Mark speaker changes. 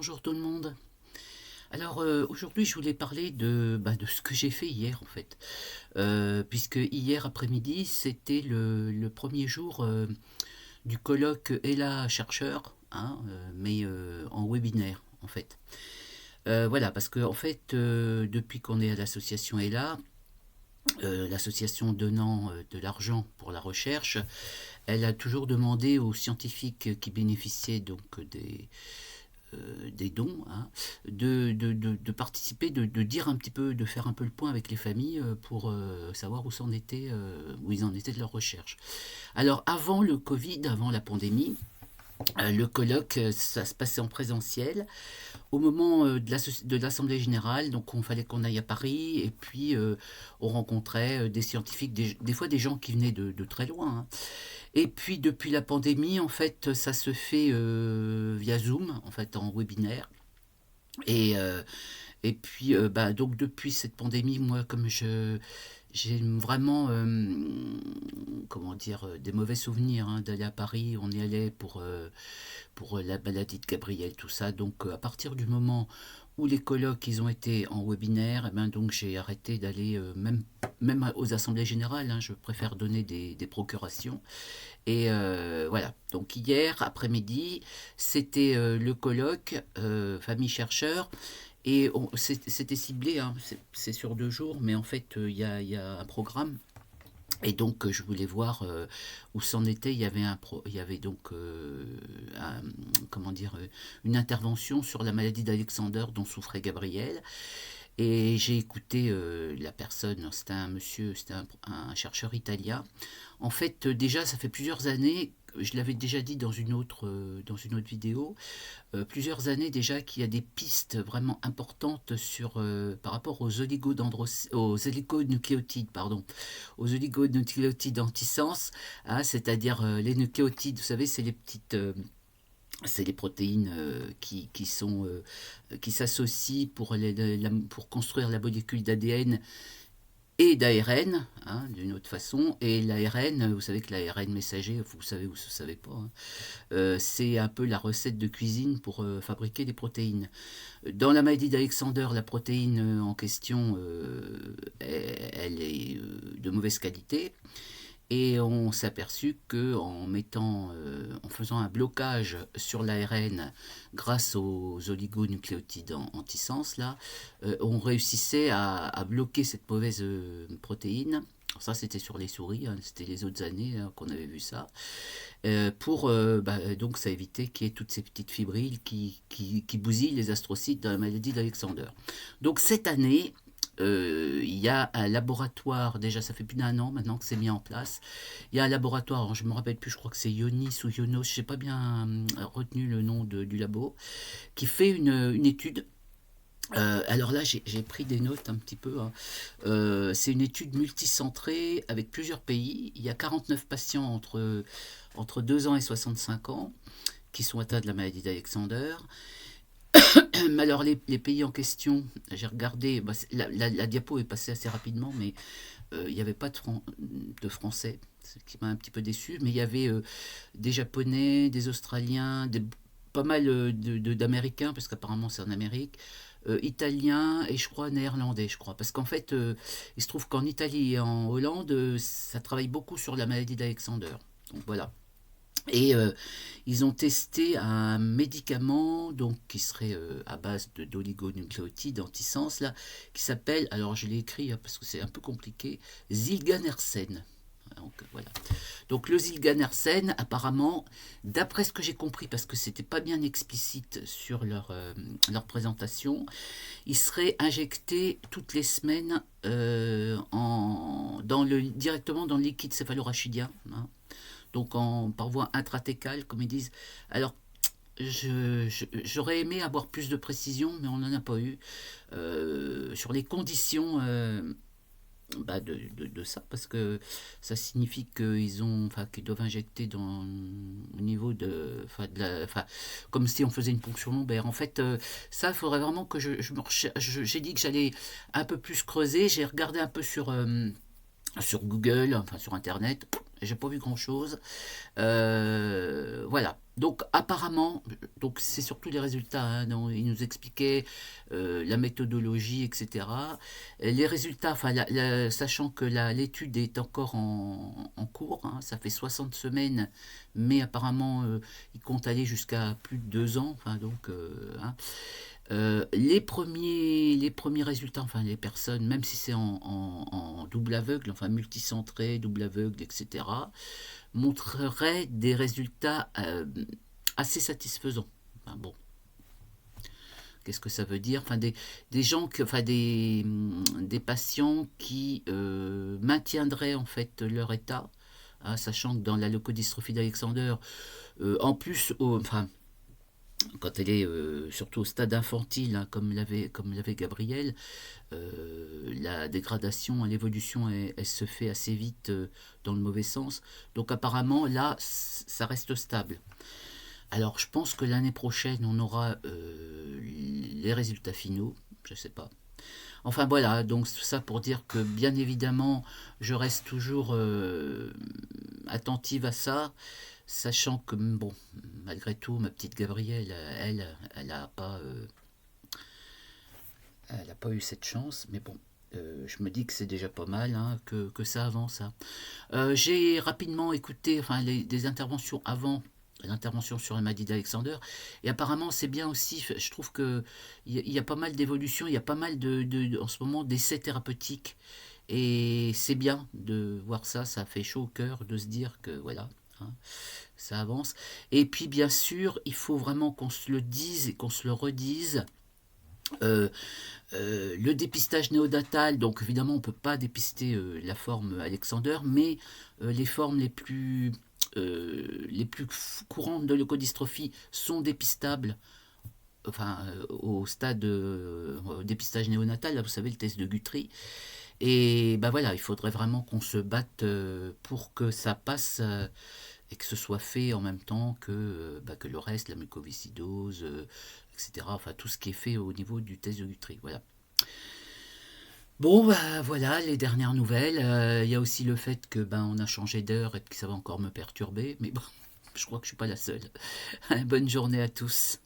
Speaker 1: bonjour tout le monde. Alors aujourd'hui je voulais parler de ce que j'ai fait hier en fait. Puisque hier après-midi c'était le premier jour du colloque Ella chercheur, hein, mais en webinaire en fait. Voilà, parce que en fait depuis qu'on est à l'association Ella, l'association donnant de l'argent pour la recherche, elle a toujours demandé aux scientifiques qui bénéficiaient donc des dons, hein, de participer, de dire un petit peu, de faire un peu le point avec les familles pour savoir où ils en étaient de leur recherche. Alors avant le Covid, avant la pandémie, le colloque, ça se passait en présentiel. Au moment de l'Assemblée générale, donc il fallait qu'on aille à Paris, et puis on rencontrait des scientifiques, des fois des gens qui venaient de très loin, hein. Et puis depuis la pandémie, en fait, ça se fait via Zoom, en fait, en webinaire. Et, euh, et puis, donc depuis cette pandémie, moi, comme j'ai vraiment, comment dire, des mauvais souvenirs hein, d'aller à Paris. On y allait pour la maladie de Gabriel, tout ça. Donc, à partir du moment où les colloques ils ont été en webinaire, eh ben, donc j'ai arrêté d'aller même aux assemblées générales. Hein, je préfère donner des procurations. Et voilà. Donc hier après-midi, c'était le colloque famille chercheurs. Et c'était ciblé, hein, c'est sur 2 jours, mais en fait, il y a un programme. Et donc, je voulais voir où c'en était. Il y avait donc comment dire, une intervention sur la maladie d'Alexander dont souffrait Gabriel. Et j'ai écouté la personne, c'était un monsieur, c'était un chercheur italien. En fait, déjà, ça fait plusieurs années, je l'avais déjà dit dans une autre vidéo, plusieurs années déjà qu'il y a des pistes vraiment importantes par rapport aux oligonucléotides, pardon, aux oligonucléotides antisens, hein, c'est-à-dire les nucléotides, vous savez, c'est les protéines qui s'associent pour construire la molécule d'ADN et d'ARN, hein, d'une autre façon. Et l'ARN, vous savez que l'ARN messager, vous savez ou vous ne savez pas, hein, c'est un peu la recette de cuisine pour fabriquer des protéines. Dans la maladie d'Alexander, la protéine en question, elle est de mauvaise qualité. Et on s'est aperçu que en faisant un blocage sur l'ARN grâce aux oligonucléotides antisens, là, on réussissait à bloquer cette mauvaise protéine. Ça, c'était sur les souris, hein, c'était les autres années hein, qu'on avait vu ça. Donc, ça évitait qu'il y ait toutes ces petites fibrilles qui bousillent les astrocytes dans la maladie d'Alexander. Donc, cette année, il y a un laboratoire, déjà ça fait plus d'1 an maintenant que c'est mis en place. Il y a un laboratoire, alors je me rappelle plus, je crois que c'est Ionis ou Ionos, je n'ai pas bien retenu le nom du labo, qui fait une étude. Alors là, j'ai pris des notes un petit peu, hein. C'est une étude multicentrée avec plusieurs pays. Il y a 49 patients entre 2 ans et 65 ans qui sont atteints de la maladie d'Alexander. Alors les pays en question, j'ai regardé, bah, la diapo est passée assez rapidement, mais il n'y avait pas de français, ce qui m'a un petit peu déçu, mais il y avait des japonais, des australiens, pas mal d'américains, parce qu'apparemment c'est en Amérique, italiens et je crois néerlandais, je crois. Parce qu'en fait, il se trouve qu'en Italie et en Hollande, ça travaille beaucoup sur la maladie d'Alexander. Donc voilà. Et ils ont testé un médicament donc, qui serait à base d'oligonucléotides antisens, là, qui s'appelle, alors je l'ai écrit hein, parce que c'est un peu compliqué, Zilganersen. Donc, voilà. Donc le Zilganersen, apparemment, d'après ce que j'ai compris, parce que c'était pas bien explicite sur leur présentation, il serait injecté toutes les semaines directement dans le liquide céphalorachidien, hein, donc par voie intratécale, comme ils disent. Alors, j'aurais aimé avoir plus de précision, mais on n'en a pas eu sur les conditions de ça, parce que ça signifie qu'ils doivent injecter au niveau comme si on faisait une ponction lombaire. En fait, ça, il faudrait vraiment que j'ai dit que j'allais un peu plus creuser. J'ai regardé un peu sur Google, enfin sur Internet. J'ai pas vu grand chose. Voilà. Donc apparemment, donc c'est surtout les résultats, hein, il nous expliquait la méthodologie, etc. Les résultats, enfin, sachant que l'étude est encore en cours, hein, ça fait 60 semaines, mais apparemment il compte aller jusqu'à plus de 2 ans. Enfin, donc, hein. Les premiers résultats, enfin les personnes, même si c'est en double aveugle, enfin multicentré, double aveugle, etc., montreraient des résultats assez satisfaisants. Enfin, bon, qu'est-ce que ça veut dire? Enfin, des gens, enfin des patients qui maintiendraient en fait leur état, hein, sachant que dans la leucodystrophie d'Alexander, en plus, enfin, quand elle est surtout au stade infantile, hein, comme l'avait Gabriel, la dégradation, l'évolution, elle se fait assez vite dans le mauvais sens. Donc apparemment, là, ça reste stable. Alors je pense que l'année prochaine, on aura les résultats finaux, je sais pas. Enfin voilà, donc tout ça pour dire que bien évidemment, je reste toujours attentive à ça, sachant que, bon, malgré tout, ma petite Gabrielle, elle a pas eu cette chance, mais bon, je me dis que c'est déjà pas mal, hein, que ça avance, hein. J'ai rapidement écouté, enfin, des interventions avant l'intervention sur la maladie d'Alexander, et apparemment c'est bien aussi. Je trouve que il y a pas mal d'évolutions, il y a pas mal en ce moment d'essais thérapeutiques, et c'est bien de voir ça. Ça fait chaud au cœur de se dire que voilà, hein, ça avance. Et puis bien sûr, il faut vraiment qu'on se le dise et qu'on se le redise. euh, le dépistage néonatal, donc évidemment on ne peut pas dépister la forme Alexander, mais les formes les plus courantes de leucodystrophie sont dépistables, enfin au stade dépistage néonatal, là vous savez le test de Guthrie. Et ben voilà, il faudrait vraiment qu'on se batte pour que ça passe et que ce soit fait en même temps que le reste, la mucoviscidose, etc. Enfin tout ce qui est fait au niveau du test de Guthrie. Voilà. Bon, bah, voilà les dernières nouvelles. Il y a aussi le fait que ben on a changé d'heure et que ça va encore me perturber, mais bon, je crois que je suis pas la seule. Bonne journée à tous.